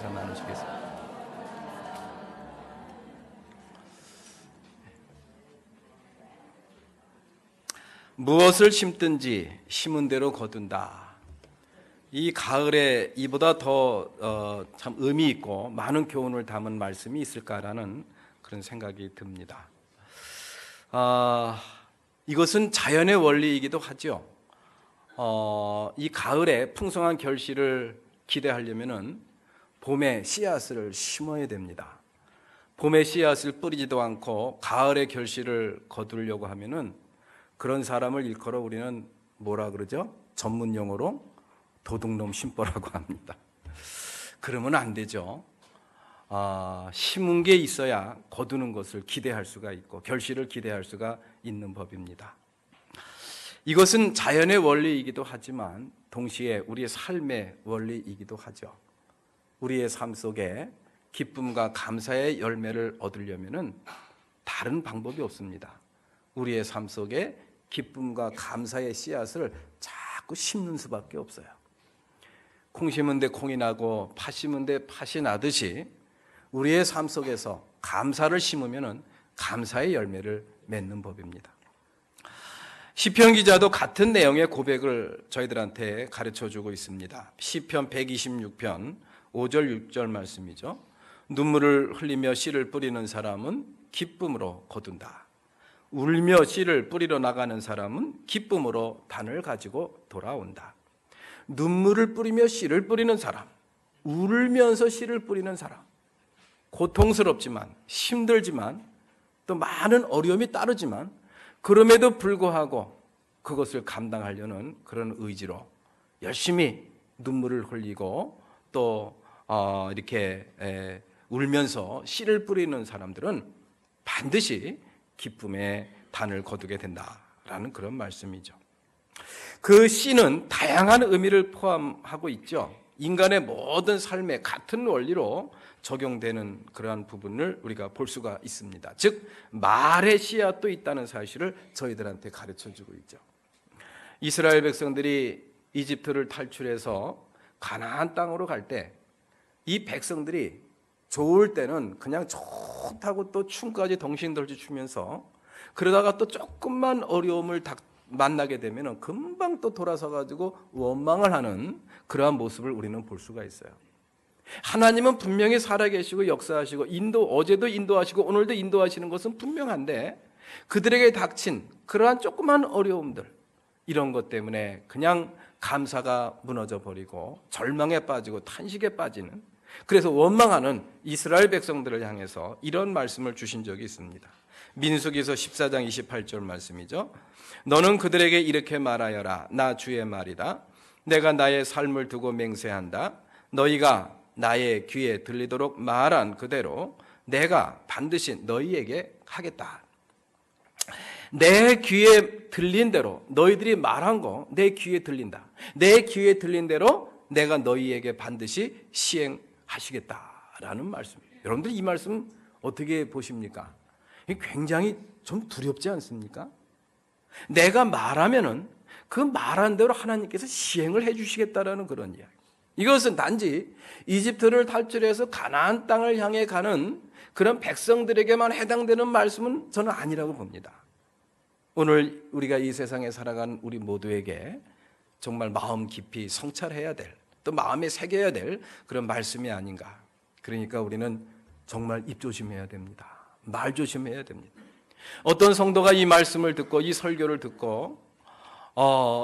말씀 나누시겠습니다. 무엇을 심든지 심은 대로 거둔다. 이 가을에 이보다 더 참 의미 있고 많은 교훈을 담은 말씀이 있을까라는 그런 생각이 듭니다. 이것은 자연의 원리이기도 하죠. 이 가을에 풍성한 결실을 기대하려면은 봄에 씨앗을 심어야 됩니다. 봄에 씨앗을 뿌리지도 않고 가을에 결실을 거두려고 하면은 그런 사람을 일컬어 우리는 뭐라 그러죠? 전문 용어로 도둑놈 심보라고 합니다. 그러면 안 되죠. 심은 게 있어야 거두는 것을 기대할 수가 있고 결실을 기대할 수가 있는 법입니다. 이것은 자연의 원리이기도 하지만 동시에 우리의 삶의 원리이기도 하죠. 우리의 삶 속에 기쁨과 감사의 열매를 얻으려면 다른 방법이 없습니다. 우리의 삶 속에 기쁨과 감사의 씨앗을 자꾸 심는 수밖에 없어요. 콩 심은 데 콩이 나고 팥 심은 데 팥이 나듯이 우리의 삶 속에서 감사를 심으면 감사의 열매를 맺는 법입니다. 시편 기자도 같은 내용의 고백을 저희들한테 가르쳐주고 있습니다. 시편 126편 5절 6절 말씀이죠. 눈물을 흘리며 씨를 뿌리는 사람은 기쁨으로 거둔다. 울며 씨를 뿌리러 나가는 사람은 기쁨으로 단을 가지고 돌아온다. 눈물을 뿌리며 씨를 뿌리는 사람, 울면서 씨를 뿌리는 사람, 고통스럽지만 힘들지만 또 많은 어려움이 따르지만 그럼에도 불구하고 그것을 감당하려는 그런 의지로 열심히 눈물을 흘리고 또 이렇게 울면서 씨를 뿌리는 사람들은 반드시 기쁨의 단을 거두게 된다라는 그런 말씀이죠. 그 씨는 다양한 의미를 포함하고 있죠. 인간의 모든 삶에 같은 원리로 적용되는 그러한 부분을 우리가 볼 수가 있습니다. 즉 말의 씨앗도 있다는 사실을 저희들한테 가르쳐주고 있죠. 이스라엘 백성들이 이집트를 탈출해서 가나안 땅으로 갈 때 이 백성들이 좋을 때는 그냥 좋다고 또 춤까지 덩신덩신 추면서 그러다가 또 조금만 어려움을 만나게 되면 금방 또 돌아서 가지고 원망을 하는 그러한 모습을 우리는 볼 수가 있어요. 하나님은 분명히 살아계시고 역사하시고 어제도 인도하시고 오늘도 인도하시는 것은 분명한데 그들에게 닥친 그러한 조그만 어려움들 이런 것 때문에 그냥 감사가 무너져 버리고 절망에 빠지고 탄식에 빠지는 그래서 원망하는 이스라엘 백성들을 향해서 이런 말씀을 주신 적이 있습니다. 민수기서 14장 28절 말씀이죠. 너는 그들에게 이렇게 말하여라. 나 주의 말이다. 내가 나의 삶을 두고 맹세한다. 너희가 나의 귀에 들리도록 말한 그대로 내가 반드시 너희에게 하겠다. 내 귀에 들린 대로 너희들이 말한 거 내 귀에 들린다. 내 귀에 들린 대로 내가 너희에게 반드시 시행하시겠다라는 말씀이에요. 여러분들 이 말씀 어떻게 보십니까? 굉장히 좀 두렵지 않습니까? 내가 말하면은 그 말한 대로 하나님께서 시행을 해주시겠다라는 그런 이야기. 이것은 단지 이집트를 탈출해서 가나안 땅을 향해 가는 그런 백성들에게만 해당되는 말씀은 저는 아니라고 봅니다. 오늘 우리가 이 세상에 살아가는 우리 모두에게 정말 마음 깊이 성찰해야 될, 또 마음에 새겨야 될 그런 말씀이 아닌가. 그러니까 우리는 정말 입 조심해야 됩니다. 말 조심해야 됩니다. 어떤 성도가 이 말씀을 듣고 이 설교를 듣고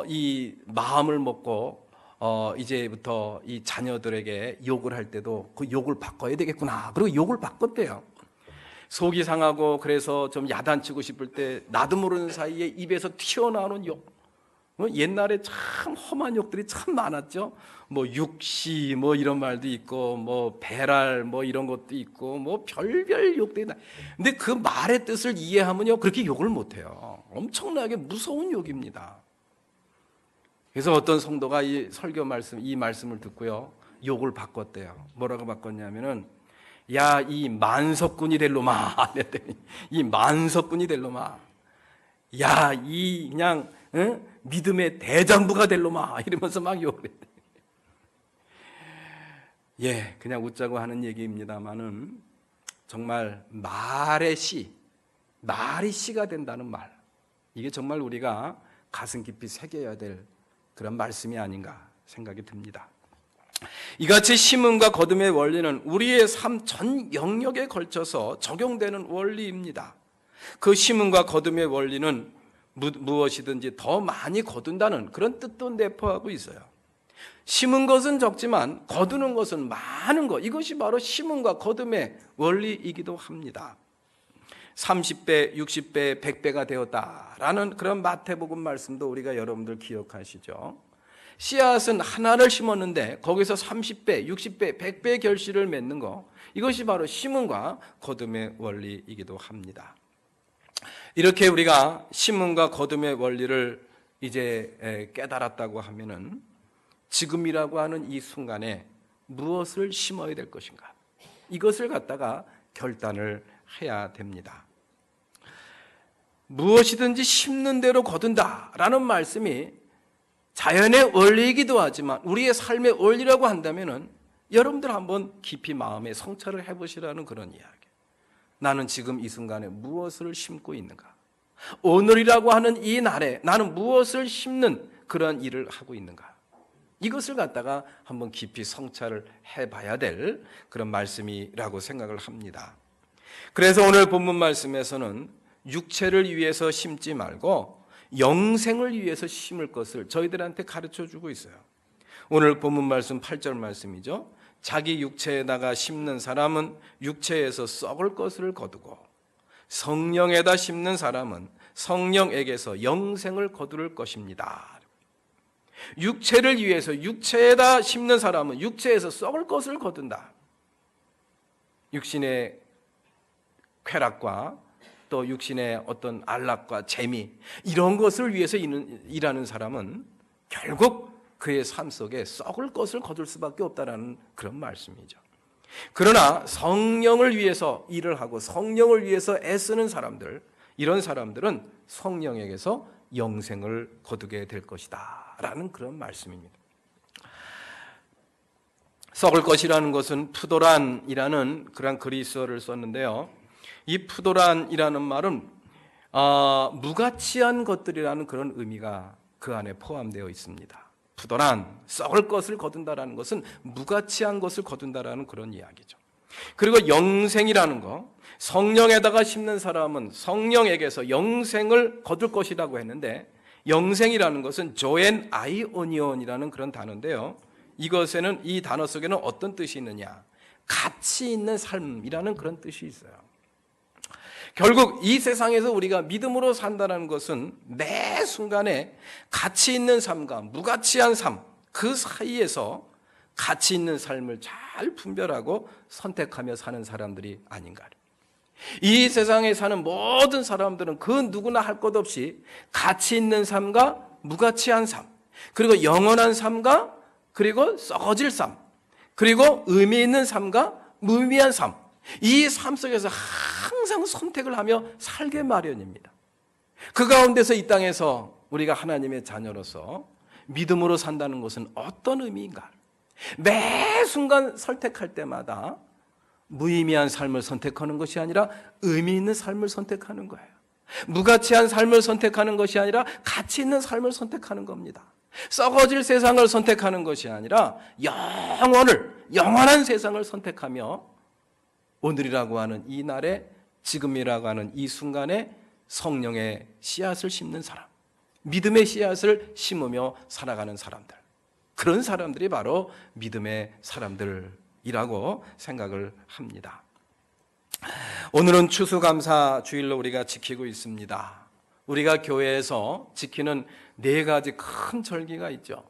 이 마음을 먹고 이제부터 이 자녀들에게 욕을 할 때도 그 욕을 바꿔야 되겠구나. 그리고 욕을 바꿨대요. 속이 상하고 그래서 좀 야단치고 싶을 때 나도 모르는 사이에 입에서 튀어나오는 욕. 옛날에 참 험한 욕들이 참 많았죠. 뭐 육시 뭐 이런 말도 있고 뭐 배랄 뭐 이런 것도 있고 뭐 별별 욕들이 나. 근데 그 말의 뜻을 이해하면요 그렇게 욕을 못 해요. 엄청나게 무서운 욕입니다. 그래서 어떤 성도가 이 설교 말씀 이 말씀을 듣고요 욕을 바꿨대요. 뭐라고 바꿨냐면은 야 이 만석군이 될 놈아. 이 만석군이 될 놈아. 야 이 그냥 믿음의 대장부가 될 놈아 이러면서 막 욕을 했대. 예, 그냥 웃자고 하는 얘기입니다만은 정말 말의 씨, 말이 씨가 된다는 말, 이게 정말 우리가 가슴 깊이 새겨야 될 그런 말씀이 아닌가 생각이 듭니다. 이같이 심음과 거둠의 원리는 우리의 삶 전 영역에 걸쳐서 적용되는 원리입니다. 그 심음과 거둠의 원리는 무엇이든지 더 많이 거둔다는 그런 뜻도 내포하고 있어요. 심은 것은 적지만 거두는 것은 많은 것, 이것이 바로 심음과 거둠의 원리이기도 합니다. 30배, 60배, 100배가 되었다라는 그런 마태복음 말씀도 우리가 여러분들 기억하시죠? 씨앗은 하나를 심었는데 거기서 30배, 60배, 100배의 결실을 맺는 것, 이것이 바로 심음과 거둠의 원리이기도 합니다. 이렇게 우리가 심음과 거둠의 원리를 이제 깨달았다고 하면은 지금이라고 하는 이 순간에 무엇을 심어야 될 것인가, 이것을 갖다가 결단을 해야 됩니다. 무엇이든지 심는 대로 거둔다라는 말씀이 자연의 원리이기도 하지만 우리의 삶의 원리라고 한다면은 여러분들 한번 깊이 마음에 성찰을 해보시라는 그런 이야기. 나는 지금 이 순간에 무엇을 심고 있는가? 오늘이라고 하는 이 날에 나는 무엇을 심는 그런 일을 하고 있는가? 이것을 갖다가 한번 깊이 성찰을 해봐야 될 그런 말씀이라고 생각을 합니다. 그래서 오늘 본문 말씀에서는 육체를 위해서 심지 말고 영생을 위해서 심을 것을 저희들한테 가르쳐주고 있어요. 오늘 본문 말씀 8절 말씀이죠. 자기 육체에다가 심는 사람은 육체에서 썩을 것을 거두고 성령에다 심는 사람은 성령에게서 영생을 거두를 것입니다. 육체를 위해서 육체에다 심는 사람은 육체에서 썩을 것을 거둔다. 육신의 쾌락과 또 육신의 어떤 안락과 재미, 이런 것을 위해서 일하는 사람은 결국 그의 삶 속에 썩을 것을 거둘 수밖에 없다라는 그런 말씀이죠. 그러나 성령을 위해서 일을 하고 성령을 위해서 애쓰는 사람들, 이런 사람들은 성령에게서 영생을 거두게 될 것이다 라는 그런 말씀입니다. 썩을 것이라는 것은 푸도란이라는 그런 그리스어를 썼는데요, 이 푸도란이라는 말은 무가치한 것들이라는 그런 의미가 그 안에 포함되어 있습니다. 푸도란, 썩을 것을 거둔다라는 것은 무가치한 것을 거둔다라는 그런 이야기죠. 그리고 영생이라는 거, 성령에다가 심는 사람은 성령에게서 영생을 거둘 것이라고 했는데, 영생이라는 것은 조엔 아이오니온이라는 그런 단어인데요, 이것에는, 이 단어 속에는 어떤 뜻이 있느냐, 가치 있는 삶이라는 그런 뜻이 있어요. 결국 이 세상에서 우리가 믿음으로 산다는 것은 매 순간에 가치 있는 삶과 무가치한 삶, 그 사이에서 가치 있는 삶을 잘 분별하고 선택하며 사는 사람들이 아닌가. 이 세상에 사는 모든 사람들은 그 누구나 할 것 없이 가치 있는 삶과 무가치한 삶, 그리고 영원한 삶과 그리고 썩어질 삶, 그리고 의미 있는 삶과 무의미한 삶, 이 삶 속에서 항상 선택을 하며 살게 마련입니다. 그 가운데서 이 땅에서 우리가 하나님의 자녀로서 믿음으로 산다는 것은 어떤 의미인가? 매 순간 선택할 때마다 무의미한 삶을 선택하는 것이 아니라 의미 있는 삶을 선택하는 거예요. 무가치한 삶을 선택하는 것이 아니라 가치 있는 삶을 선택하는 겁니다. 썩어질 세상을 선택하는 것이 아니라 영원한 세상을 선택하며 오늘이라고 하는 이 날에, 지금이라고 하는 이 순간에 성령의 씨앗을 심는 사람, 믿음의 씨앗을 심으며 살아가는 사람들, 그런 사람들이 바로 믿음의 사람들이라고 생각을 합니다. 오늘은 추수감사 주일로 우리가 지키고 있습니다. 우리가 교회에서 지키는 4가지 큰 절기가 있죠.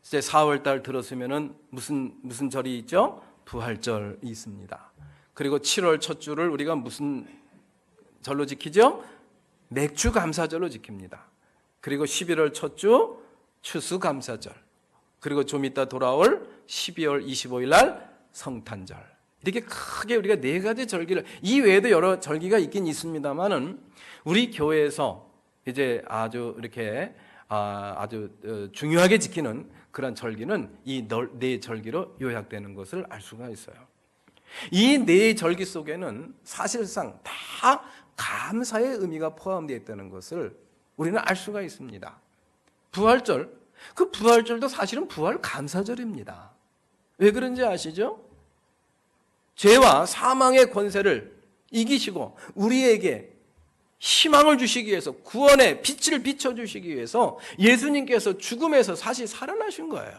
이제 4월달 들었으면은 무슨 절이 있죠? 부활절이 있습니다. 그리고 7월 첫 주를 우리가 무슨 절로 지키죠? 맥주감사절로 지킵니다. 그리고 11월 첫 주 추수감사절, 그리고 좀 이따 돌아올 12월 25일 날 성탄절, 이렇게 크게 우리가 4가지 절기를, 이 외에도 여러 절기가 있긴 있습니다만은 우리 교회에서 이제 아주 이렇게 아주 중요하게 지키는 그런 절기는 이 네 절기로 요약되는 것을 알 수가 있어요. 이 네 절기 속에는 사실상 다 감사의 의미가 포함되어 있다는 것을 우리는 알 수가 있습니다. 부활절, 그 부활절도 사실은 부활 감사절입니다. 왜 그런지 아시죠? 죄와 사망의 권세를 이기시고 우리에게 희망을 주시기 위해서, 구원의 빛을 비춰주시기 위해서 예수님께서 죽음에서 다시 살아나신 거예요.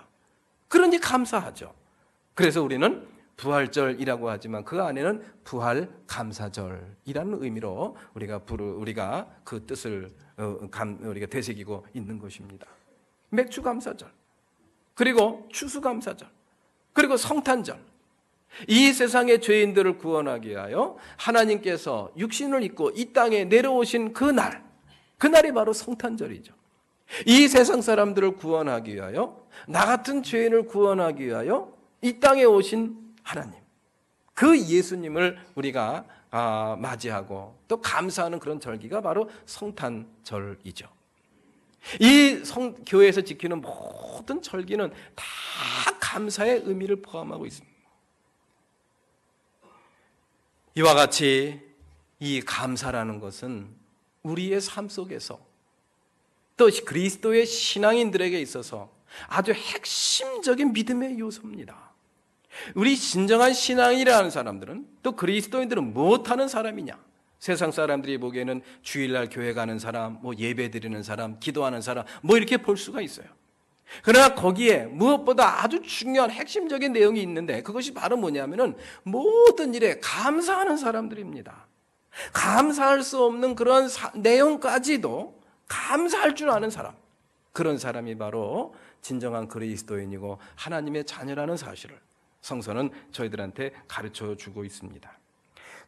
그러니 감사하죠. 그래서 우리는 부활절이라고 하지만 그 안에는 부활 감사절이라는 의미로 우리가 그 뜻을 우리가 되새기고 있는 것입니다. 맥주 감사절, 그리고 추수 감사절, 그리고 성탄절. 이 세상의 죄인들을 구원하기 위하여 하나님께서 육신을 입고 이 땅에 내려오신 그날이 바로 성탄절이죠. 이 세상 사람들을 구원하기 위하여, 나 같은 죄인을 구원하기 위하여 이 땅에 오신 하나님, 그 예수님을 우리가 맞이하고 또 감사하는 그런 절기가 바로 성탄절이죠. 이 교회에서 지키는 모든 절기는 다 감사의 의미를 포함하고 있습니다. 이와 같이 이 감사라는 것은 우리의 삶 속에서 또 그리스도의 신앙인들에게 있어서 아주 핵심적인 믿음의 요소입니다. 우리 진정한 신앙이라는 사람들은, 또 그리스도인들은 무엇하는 사람이냐? 세상 사람들이 보기에는 주일날 교회 가는 사람, 예배 드리는 사람, 기도하는 사람, 이렇게 볼 수가 있어요. 그러나 거기에 무엇보다 아주 중요한 핵심적인 내용이 있는데, 그것이 바로 뭐냐면은 모든 일에 감사하는 사람들입니다. 감사할 수 없는 그런 내용까지도 감사할 줄 아는 사람, 그런 사람이 바로 진정한 그리스도인이고 하나님의 자녀라는 사실을 성서는 저희들한테 가르쳐 주고 있습니다.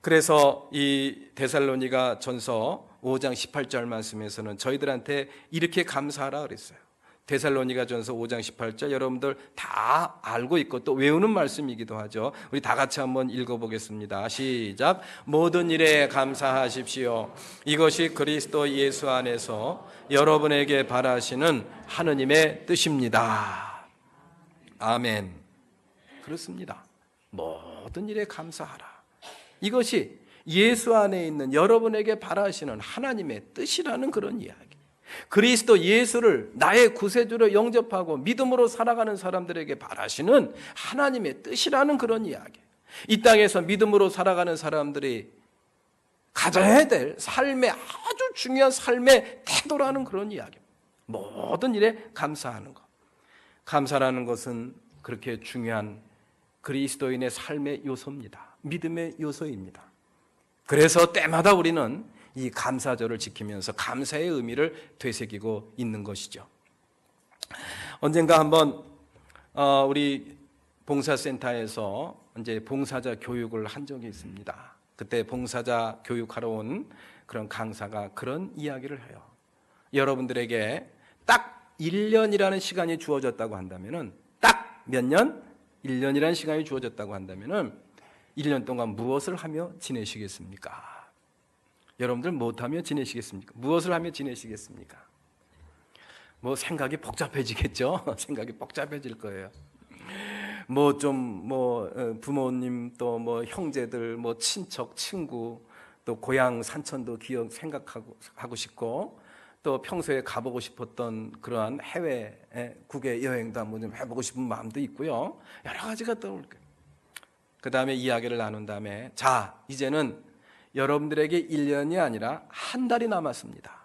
그래서 이 데살로니가 전서 5장 18절 말씀에서는 저희들한테 이렇게 감사하라 그랬어요. 데살로니가 전서 5장 18절, 여러분들 다 알고 있고 또 외우는 말씀이기도 하죠. 우리 다 같이 한번 읽어보겠습니다. 시작. 모든 일에 감사하십시오. 이것이 그리스도 예수 안에서 여러분에게 바라시는 하느님의 뜻입니다. 아멘. 그렇습니다. 모든 일에 감사하라. 이것이 예수 안에 있는 여러분에게 바라시는 하나님의 뜻이라는 그런 이야기. 그리스도 예수를 나의 구세주로 영접하고 믿음으로 살아가는 사람들에게 바라시는 하나님의 뜻이라는 그런 이야기. 이 땅에서 믿음으로 살아가는 사람들이 가져야 될 삶의 아주 중요한 삶의 태도라는 그런 이야기. 모든 일에 감사하는 것. 감사라는 것은 그렇게 중요한 그리스도인의 삶의 요소입니다. 믿음의 요소입니다. 그래서 때마다 우리는 이 감사절을 지키면서 감사의 의미를 되새기고 있는 것이죠. 언젠가 한번 우리 봉사센터에서 이제 봉사자 교육을 한 적이 있습니다. 그때 봉사자 교육하러 온 그런 강사가 그런 이야기를 해요. 여러분들에게 딱 1년이라는 시간이 주어졌다고 한다면은, 딱 몇 년? 1년이라는 시간이 주어졌다고 한다면은 1년 동안 무엇을 하며 지내시겠습니까? 여러분들 무엇하며 지내시겠습니까? 무엇을 하며 지내시겠습니까? 생각이 복잡해지겠죠? 생각이 복잡해질 거예요. 부모님, 또 형제들, 친척, 친구, 또 고향 산천도 생각하고 싶고, 또 평소에 가보고 싶었던 그러한 해외국의 여행도 한번 좀 해보고 싶은 마음도 있고요. 여러 가지가 떠올 거예요. 그 다음에 이야기를 나눈 다음에, 자, 이제는 여러분들에게 1년이 아니라 한 달이 남았습니다.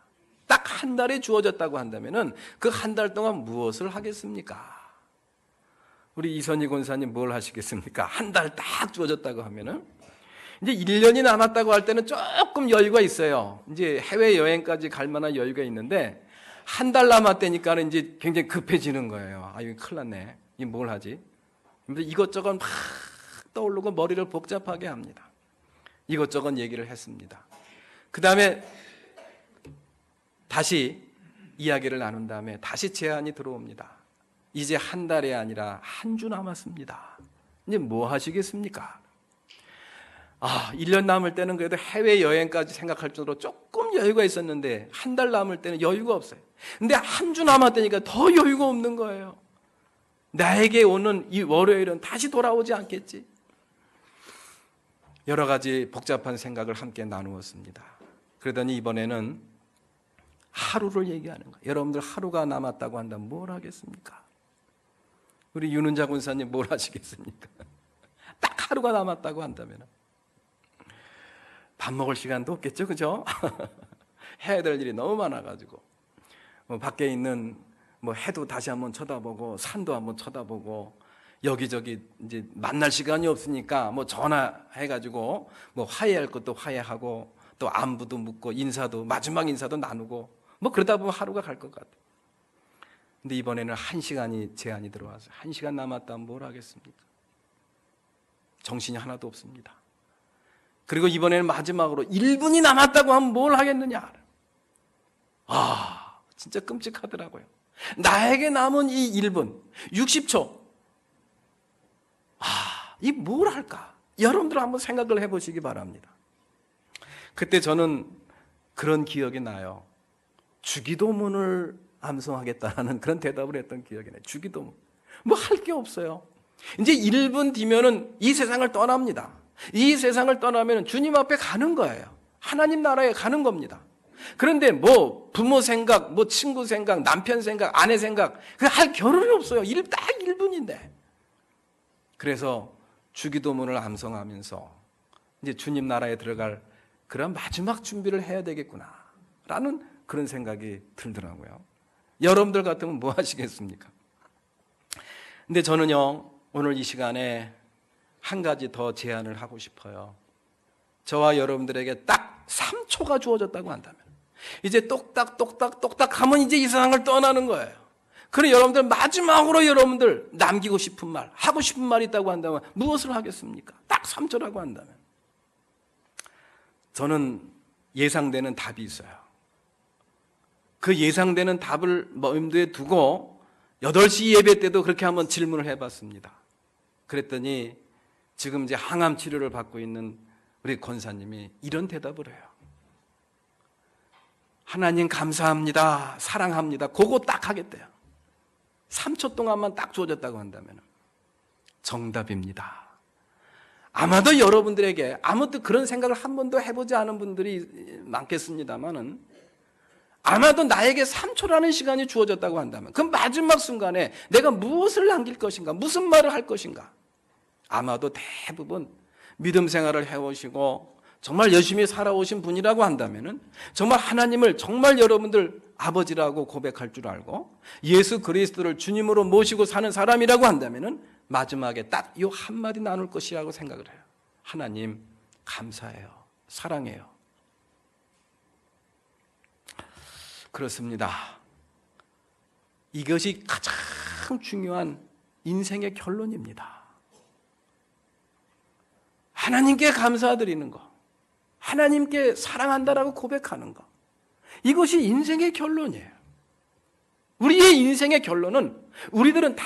딱 한 달이 주어졌다고 한다면은 그 한 달 동안 무엇을 하겠습니까? 우리 이선희 권사님 뭘 하시겠습니까? 한 달 딱 주어졌다고 하면은 이제 1년이 남았다고 할 때는 조금 여유가 있어요. 이제 해외 여행까지 갈 만한 여유가 있는데 한 달 남았다니까는 이제 굉장히 급해지는 거예요. 이거 큰일 났네. 이거 뭘 하지? 이것저것 막 떠오르고 머리를 복잡하게 합니다. 이것저것 얘기를 했습니다. 그 다음에 다시 이야기를 나눈 다음에 다시 제안이 들어옵니다. 이제 한 달이 아니라 한 주 남았습니다. 이제 뭐 하시겠습니까? 1년 남을 때는 그래도 해외여행까지 생각할 정도로 조금 여유가 있었는데 한 달 남을 때는 여유가 없어요. 근데 한 주 남았다니까 더 여유가 없는 거예요. 나에게 오는 이 월요일은 다시 돌아오지 않겠지. 여러 가지 복잡한 생각을 함께 나누었습니다. 그러더니 이번에는 하루를 얘기하는 거예요. 여러분들 하루가 남았다고 한다면 뭘 하겠습니까? 우리 윤은자 군사님 뭘 하시겠습니까? 딱 하루가 남았다고 한다면 밥 먹을 시간도 없겠죠, 그죠? 해야 될 일이 너무 많아가지고 밖에 있는 해도 다시 한번 쳐다보고 산도 한번 쳐다보고 여기저기 이제 만날 시간이 없으니까 전화해가지고 화해할 것도 화해하고 또 안부도 묻고 인사도 마지막 인사도 나누고 그러다 보면 하루가 갈 것 같아요. 근데 이번에는 1시간이 제한이 들어와서 1시간 남았다면 뭘 하겠습니까? 정신이 하나도 없습니다. 그리고 이번에는 마지막으로 1분이 남았다고 하면 뭘 하겠느냐? 진짜 끔찍하더라고요. 나에게 남은 이 1분, 60초. 이 뭘 할까? 여러분들 한번 생각을 해보시기 바랍니다. 그때 저는 그런 기억이 나요. 주기도문을 암송하겠다는 그런 대답을 했던 기억이 나요. 주기도문. 할 게 없어요. 이제 1분 뒤면은 이 세상을 떠납니다. 이 세상을 떠나면 주님 앞에 가는 거예요. 하나님 나라에 가는 겁니다. 그런데 부모 생각, 친구 생각, 남편 생각, 아내 생각, 할 겨를이 없어요. 딱 1분인데. 그래서 주기도문을 암송하면서 이제 주님 나라에 들어갈 그런 마지막 준비를 해야 되겠구나라는 그런 생각이 들더라고요. 여러분들 같으면 뭐 하시겠습니까? 근데 저는요, 오늘 이 시간에 한 가지 더 제안을 하고 싶어요. 저와 여러분들에게 딱 3초가 주어졌다고 한다면, 이제 똑딱 하면 이제 이 세상을 떠나는 거예요. 그럼 여러분들 마지막으로 여러분들 남기고 싶은 말, 하고 싶은 말이 있다고 한다면 무엇을 하겠습니까? 딱 3초라고 한다면. 저는 예상되는 답이 있어요. 그 예상되는 답을 마음에 두고 8시 예배 때도 그렇게 한번 질문을 해봤습니다. 그랬더니 지금 이제 항암 치료를 받고 있는 우리 권사님이 이런 대답을 해요. 하나님 감사합니다. 사랑합니다. 그거 딱 하겠대요. 3초 동안만 딱 주어졌다고 한다면 정답입니다. 아마도 여러분들에게 아무도 그런 생각을 한 번도 해보지 않은 분들이 많겠습니다만은 아마도 나에게 3초라는 시간이 주어졌다고 한다면 그 마지막 순간에 내가 무엇을 남길 것인가, 무슨 말을 할 것인가. 아마도 대부분 믿음 생활을 해오시고 정말 열심히 살아오신 분이라고 한다면은 정말 하나님을 정말 여러분들 아버지라고 고백할 줄 알고 예수 그리스도를 주님으로 모시고 사는 사람이라고 한다면은 마지막에 딱 이 한마디 나눌 것이라고 생각을 해요. 하나님 감사해요. 사랑해요. 그렇습니다. 이것이 가장 중요한 인생의 결론입니다. 하나님께 감사드리는 거, 하나님께 사랑한다라고 고백하는 거, 이것이 인생의 결론이에요. 우리의 인생의 결론은 우리들은 다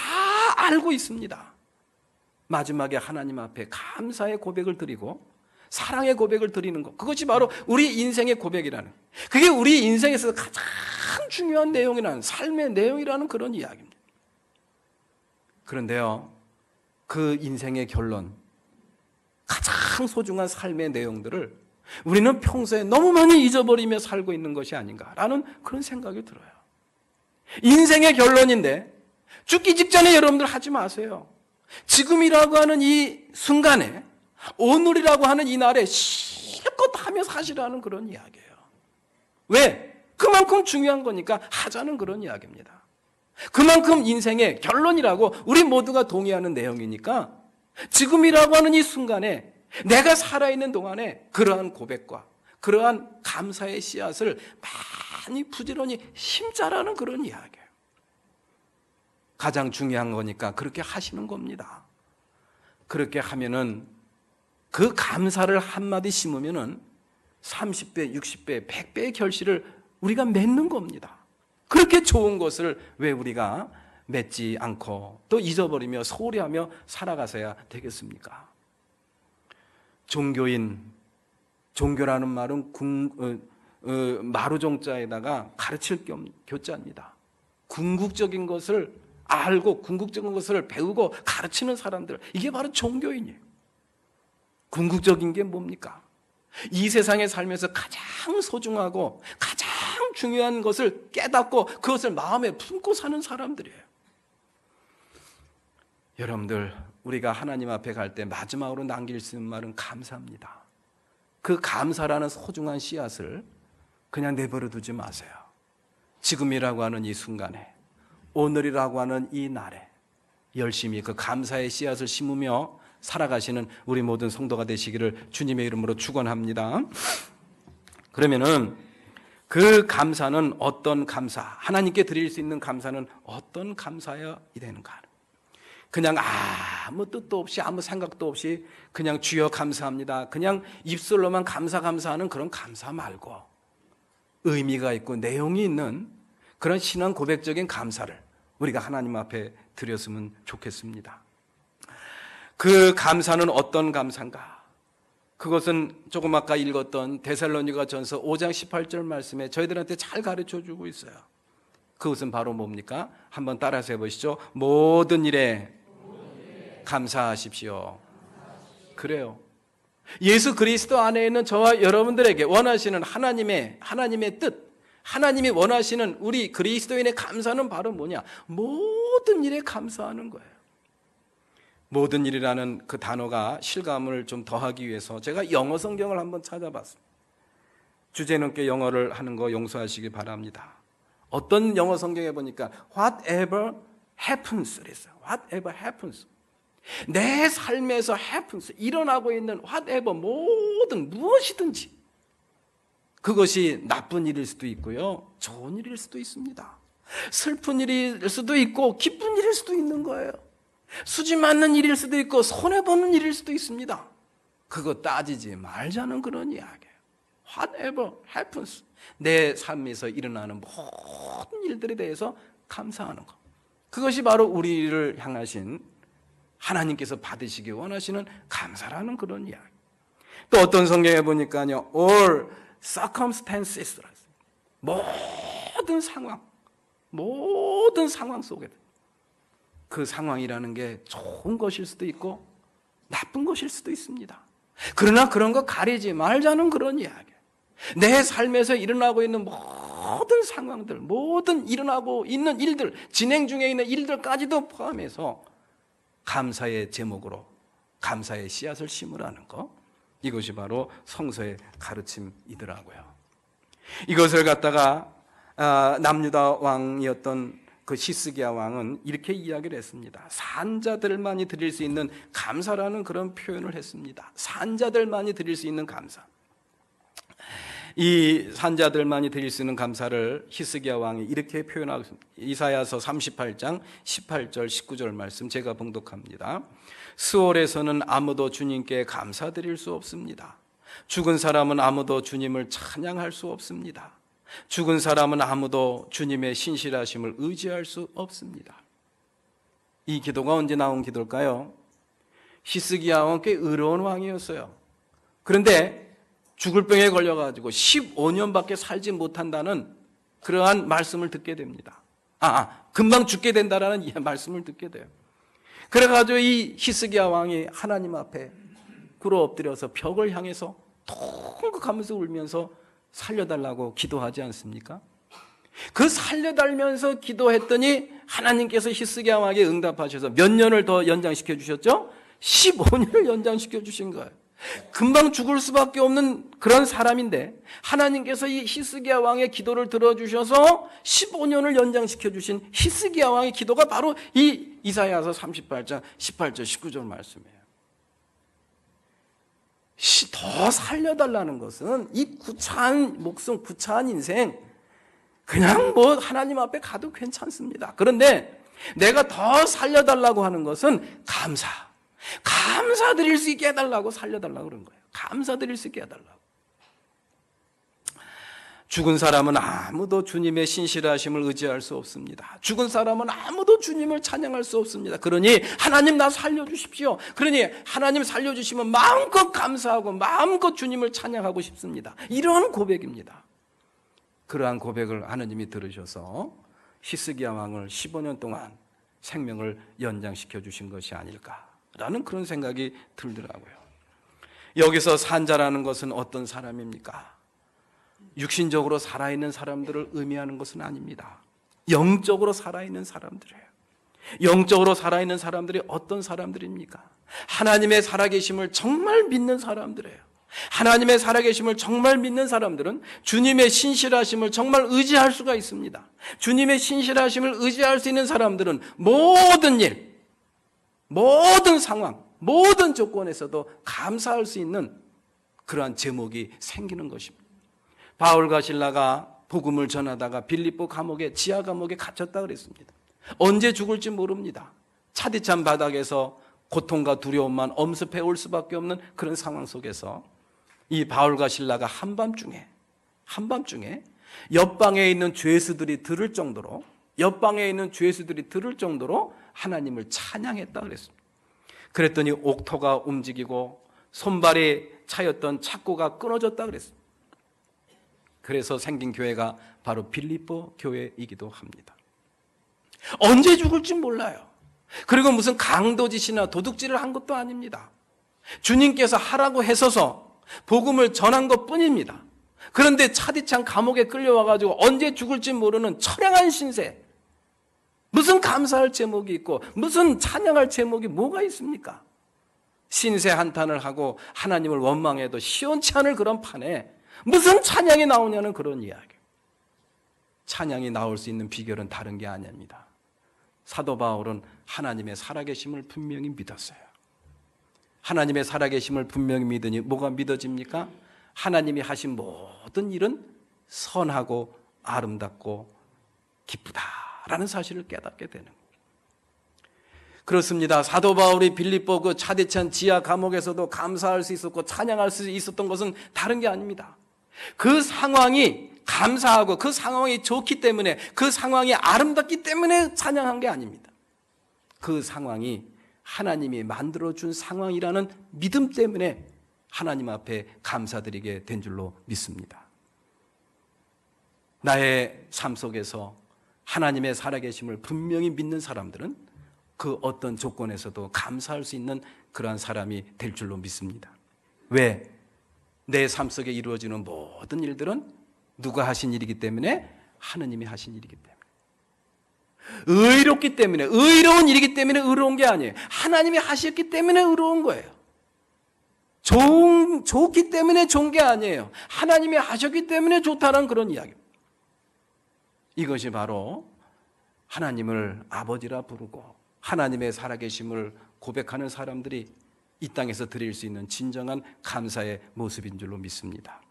알고 있습니다. 마지막에 하나님 앞에 감사의 고백을 드리고 사랑의 고백을 드리는 것, 그것이 바로 우리 인생의 고백이라는, 그게 우리 인생에서 가장 중요한 내용이라는, 삶의 내용이라는 그런 이야기입니다. 그런데요, 그 인생의 결론, 가장 소중한 삶의 내용들을 우리는 평소에 너무 많이 잊어버리며 살고 있는 것이 아닌가라는 그런 생각이 들어요. 인생의 결론인데 죽기 직전에 여러분들 하지 마세요. 지금이라고 하는 이 순간에, 오늘이라고 하는 이 날에 실컷 하며 사시라는 그런 이야기예요. 왜? 그만큼 중요한 거니까 하자는 그런 이야기입니다. 그만큼 인생의 결론이라고 우리 모두가 동의하는 내용이니까 지금이라고 하는 이 순간에 내가 살아있는 동안에 그러한 고백과 그러한 감사의 씨앗을 많이 부지런히 심자라는 그런 이야기예요. 가장 중요한 거니까 그렇게 하시는 겁니다. 그렇게 하면은 그 감사를 한마디 심으면은 30배, 60배, 100배의 결실을 우리가 맺는 겁니다. 그렇게 좋은 것을 왜 우리가 맺지 않고 또 잊어버리며 소홀히 하며 살아가서야 되겠습니까? 종교라는 말은 마루종자에다가 가르칠 교자입니다. 궁극적인 것을 알고 궁극적인 것을 배우고 가르치는 사람들, 이게 바로 종교인이에요. 궁극적인 게 뭡니까? 이 세상에 살면서 가장 소중하고 가장 중요한 것을 깨닫고 그것을 마음에 품고 사는 사람들이에요. 여러분들, 우리가 하나님 앞에 갈 때 마지막으로 남길 수 있는 말은 감사합니다. 그 감사라는 소중한 씨앗을 그냥 내버려 두지 마세요. 지금이라고 하는 이 순간에, 오늘이라고 하는 이 날에 열심히 그 감사의 씨앗을 심으며 살아가시는 우리 모든 성도가 되시기를 주님의 이름으로 축원합니다. 그러면은 그 감사는 어떤 감사, 하나님께 드릴 수 있는 감사는 어떤 감사여야 되는가? 그냥 아무 뜻도 없이 아무 생각도 없이 그냥 주여 감사합니다, 그냥 입술로만 감사하는 그런 감사 말고 의미가 있고 내용이 있는 그런 신앙 고백적인 감사를 우리가 하나님 앞에 드렸으면 좋겠습니다. 그 감사는 어떤 감사인가? 그것은 조금 아까 읽었던 데살로니가전서 5장 18절 말씀에 저희들한테 잘 가르쳐주고 있어요. 그것은 바로 뭡니까? 한번 따라서 해보시죠. 모든 일에 감사하십시오. 그래요. 예수 그리스도 안에 있는 저와 여러분들에게 원하시는 하나님의 뜻, 하나님이 원하시는 우리 그리스도인의 감사는 바로 뭐냐? 모든 일에 감사하는 거예요. 모든 일이라는 그 단어가 실감을 좀 더하기 위해서 제가 영어 성경을 한번 찾아봤습니다. 주제넘게 영어를 하는 거 용서하시기 바랍니다. 어떤 영어 성경에 보니까 whatever happens 그랬어요. whatever happens. 내 삶에서 happens, 일어나고 있는 whatever, 모든 무엇이든지 그것이 나쁜 일일 수도 있고요, 좋은 일일 수도 있습니다. 슬픈 일일 수도 있고 기쁜 일일 수도 있는 거예요. 수지 맞는 일일 수도 있고 손해보는 일일 수도 있습니다. 그거 따지지 말자는 그런 이야기예요. Whatever happens, 내 삶에서 일어나는 모든 일들에 대해서 감사하는 것, 그것이 바로 우리를 향하신 하나님께서 받으시기 원하시는 감사라는 그런 이야기. 또 어떤 성경에 보니까요, all circumstances, 모든 상황 속에 그 상황이라는 게 좋은 것일 수도 있고 나쁜 것일 수도 있습니다. 그러나 그런 거 가리지 말자는 그런 이야기. 내 삶에서 일어나고 있는 모든 상황들, 모든 일어나고 있는 일들, 진행 중에 있는 일들까지도 포함해서 감사의 제목으로 감사의 씨앗을 심으라는 거, 이것이 바로 성서의 가르침이더라고요. 이것을 갖다가 남유다 왕이었던 그 히스기야 왕은 이렇게 이야기를 했습니다. 산자들만이 드릴 수 있는 감사라는 그런 표현을 했습니다. 산자들만이 드릴 수 있는 감사. 이 산자들만이 드릴 수 있는 감사를 히스기야 왕이 이렇게 표현하고 있습니다. 이사야서 38장 18절 19절 말씀 제가 봉독합니다. 스올에서는 아무도 주님께 감사드릴 수 없습니다. 죽은 사람은 아무도 주님을 찬양할 수 없습니다. 죽은 사람은 아무도 주님의 신실하심을 의지할 수 없습니다. 이 기도가 언제 나온 기도일까요? 히스기야 왕은 꽤 의로운 왕이었어요. 그런데 죽을 병에 걸려가지고 15년밖에 살지 못한다는 그러한 말씀을 듣게 됩니다. 금방 죽게 된다라는 이 말씀을 듣게 돼요. 그래가지고 이 히스기야 왕이 하나님 앞에 꿇어 엎드려서 벽을 향해서 통곡하면서 울면서 살려달라고 기도하지 않습니까? 그 살려달면서 기도했더니 하나님께서 히스기야 왕에게 응답하셔서 몇 년을 더 연장시켜 주셨죠? 15년을 연장시켜 주신 거예요. 금방 죽을 수밖에 없는 그런 사람인데 하나님께서 이 히스기야 왕의 기도를 들어주셔서 15년을 연장시켜 주신 히스기야 왕의 기도가 바로 이 이사야서 38장 18절 19절 말씀이에요. 더 살려달라는 것은 이 구차한 목숨, 구차한 인생 그냥 뭐 하나님 앞에 가도 괜찮습니다. 그런데 내가 더 살려달라고 하는 것은 감사드릴 수 있게 해달라고, 살려달라고 그런 거예요. 감사드릴 수 있게 해달라고. 죽은 사람은 아무도 주님의 신실하심을 의지할 수 없습니다. 죽은 사람은 아무도 주님을 찬양할 수 없습니다. 그러니 하나님 나 살려주십시오. 그러니 하나님 살려주시면 마음껏 감사하고 마음껏 주님을 찬양하고 싶습니다. 이런 고백입니다. 그러한 고백을 하느님이 들으셔서 히스기야 왕을 15년 동안 생명을 연장시켜 주신 것이 아닐까라는 그런 생각이 들더라고요. 여기서 산자라는 것은 어떤 사람입니까? 육신적으로 살아있는 사람들을 의미하는 것은 아닙니다. 영적으로 살아있는 사람들이에요. 영적으로 살아있는 사람들이 어떤 사람들입니까? 하나님의 살아계심을 정말 믿는 사람들이에요. 하나님의 살아계심을 정말 믿는 사람들은 주님의 신실하심을 정말 의지할 수가 있습니다. 주님의 신실하심을 의지할 수 있는 사람들은 모든 일, 모든 상황, 모든 조건에서도 감사할 수 있는 그러한 제목이 생기는 것입니다. 바울과 실라가 복음을 전하다가 빌립보 감옥에, 지하 감옥에 갇혔다 그랬습니다. 언제 죽을지 모릅니다. 차디찬 바닥에서 고통과 두려움만 엄습해 올 수밖에 없는 그런 상황 속에서 이 바울과 실라가 한밤중에 옆방에 있는 죄수들이 들을 정도로 하나님을 찬양했다 그랬습니다. 그랬더니 옥토가 움직이고 손발이 차였던 착고가 끊어졌다 그랬습니다. 그래서 생긴 교회가 바로 빌립보 교회이기도 합니다. 언제 죽을지 몰라요. 그리고 무슨 강도짓이나 도둑질을 한 것도 아닙니다. 주님께서 하라고 해서서 복음을 전한 것뿐입니다. 그런데 차디찬 감옥에 끌려와가지고 언제 죽을지 모르는 처량한 신세, 무슨 감사할 제목이 있고 무슨 찬양할 제목이 뭐가 있습니까? 신세 한탄을 하고 하나님을 원망해도 시원치 않을 그런 판에 무슨 찬양이 나오냐는 그런 이야기. 찬양이 나올 수 있는 비결은 다른 게 아닙니다. 사도 바울은 하나님의 살아계심을 분명히 믿었어요. 하나님의 살아계심을 분명히 믿으니 뭐가 믿어집니까? 하나님이 하신 모든 일은 선하고 아름답고 기쁘다라는 사실을 깨닫게 되는 거예요. 그렇습니다. 사도 바울이 빌립보 그 차디찬 지하 감옥에서도 감사할 수 있었고 찬양할 수 있었던 것은 다른 게 아닙니다. 그 상황이 감사하고 그 상황이 좋기 때문에, 그 상황이 아름답기 때문에 찬양한 게 아닙니다. 그 상황이 하나님이 만들어준 상황이라는 믿음 때문에 하나님 앞에 감사드리게 된 줄로 믿습니다. 나의 삶 속에서 하나님의 살아계심을 분명히 믿는 사람들은 그 어떤 조건에서도 감사할 수 있는 그러한 사람이 될 줄로 믿습니다. 왜? 내 삶 속에 이루어지는 모든 일들은 누가 하신 일이기 때문에? 하느님이 하신 일이기 때문에. 의롭기 때문에, 의로운 일이기 때문에 의로운 게 아니에요. 하나님이 하셨기 때문에 의로운 거예요. 좋기 때문에 좋은 게 아니에요. 하나님이 하셨기 때문에 좋다는 그런 이야기입니다. 이것이 바로 하나님을 아버지라 부르고 하나님의 살아계심을 고백하는 사람들이 이 땅에서 드릴 수 있는 진정한 감사의 모습인 줄로 믿습니다.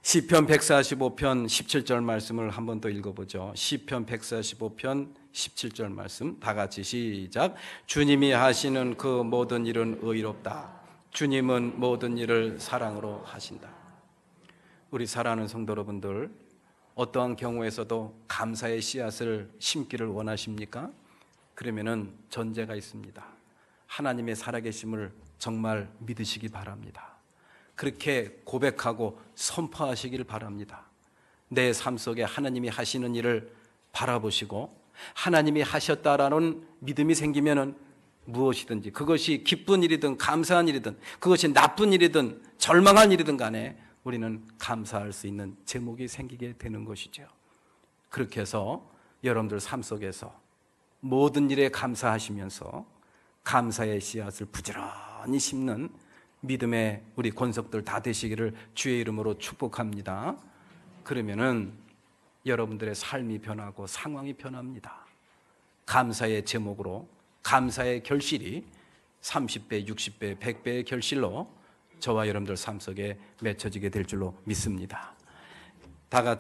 시편 145편 17절 말씀을 한 번 더 읽어보죠. 시편 145편 17절 말씀 다 같이 시작. 주님이 하시는 그 모든 일은 의롭다. 주님은 모든 일을 사랑으로 하신다. 우리 사랑하는 성도 여러분들, 어떠한 경우에서도 감사의 씨앗을 심기를 원하십니까? 그러면은 전제가 있습니다. 하나님의 살아계심을 정말 믿으시기 바랍니다. 그렇게 고백하고 선포하시기를 바랍니다. 내 삶 속에 하나님이 하시는 일을 바라보시고 하나님이 하셨다라는 믿음이 생기면은 무엇이든지, 그것이 기쁜 일이든 감사한 일이든 그것이 나쁜 일이든 절망한 일이든 간에 우리는 감사할 수 있는 제목이 생기게 되는 것이죠. 그렇게 해서 여러분들 삶 속에서 모든 일에 감사하시면서 감사의 씨앗을 부지런히 심는 믿음의 우리 권속들 다 되시기를 주의 이름으로 축복합니다. 그러면은 여러분들의 삶이 변하고 상황이 변합니다. 감사의 제목으로 감사의 결실이 30배, 60배, 100배의 결실로 저와 여러분들 삶 속에 맺혀지게 될 줄로 믿습니다. 다 같이